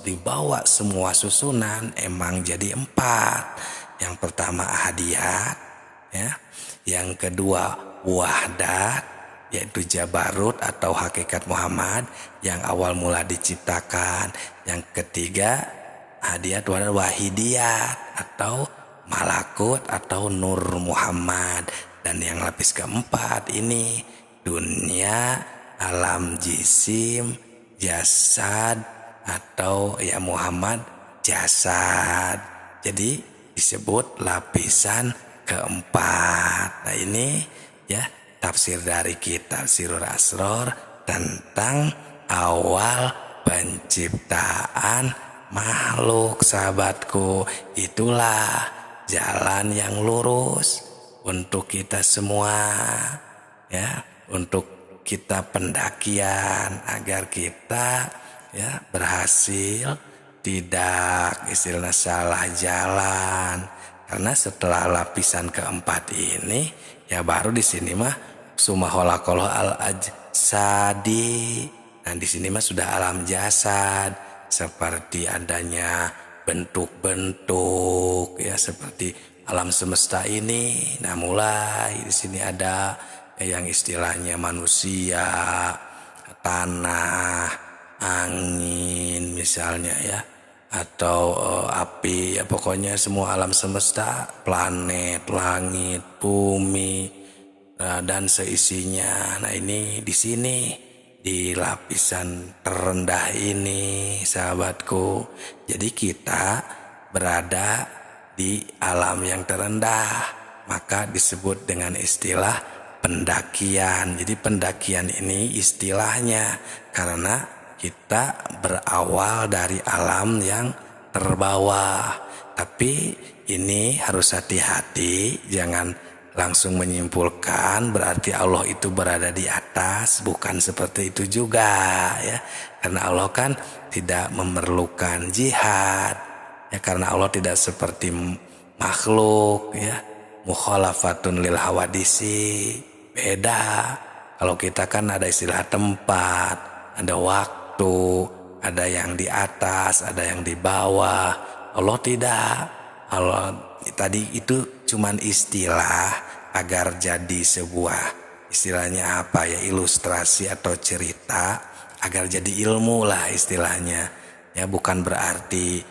dibawa semua susunan emang jadi empat. Yang pertama ahadiyat ya. Yang kedua wahdat, yaitu Jabarut atau hakikat Muhammad yang awal mula diciptakan. Yang ketiga hadiyat wahidiyat atau malakut atau Nur Muhammad. Dan yang lapis keempat ini dunia, alam jisim, jasad atau ya Muhammad jasad. Jadi disebut lapisan keempat. Nah, ini ya tafsir dari kitab Sirrul Asror tentang awal penciptaan makhluk, sahabatku. Itulah jalan yang lurus untuk kita semua ya, untuk kita pendakian agar kita ya berhasil, tidak istilah salah jalan. Karena setelah lapisan keempat ini ya baru di sini mah sumaholakoh al ajsadi. Nah, di sini mah sudah alam jasad, seperti adanya bentuk-bentuk ya, seperti alam semesta ini. Nah, mulai di sini ada yang istilahnya manusia, tanah, angin misalnya ya, atau api ya, pokoknya semua alam semesta, planet, langit, bumi dan seisinya. Nah, ini di sini di lapisan terendah ini, sahabatku. Jadi kita berada di alam yang terendah, maka disebut dengan istilah pendakian. Jadi pendakian ini istilahnya karena kita berawal dari alam yang terbawah. Tapi ini harus hati-hati, jangan langsung menyimpulkan berarti Allah itu berada di atas. Bukan seperti itu juga ya. Karena Allah kan tidak memerlukan jihad ya, karena Allah tidak seperti makhluk ya. Mukhalafatun lil hawadisi, beda. Kalau kita kan ada istilah tempat, ada waktu, ada yang di atas, ada yang di bawah. Allah tidak. Allah tadi itu cuman istilah agar jadi sebuah, istilahnya apa ya, ilustrasi atau cerita agar jadi ilmu lah istilahnya ya. Bukan berarti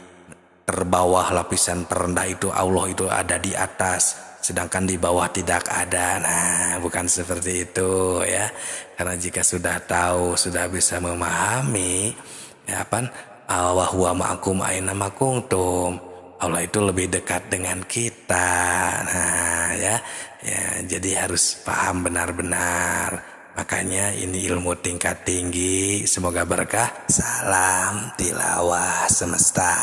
terbawah lapisan terendah itu Allah itu ada di atas, sedangkan di bawah tidak ada. Nah, bukan seperti itu ya. Karena jika sudah tahu, sudah bisa memahami ya apa, wa huwa ma'akum aina ma kuntum, Allah itu lebih dekat dengan kita. Nah ya, jadi harus paham benar-benar. Makanya ini ilmu tingkat tinggi. Semoga berkah. Salam tilawah semesta.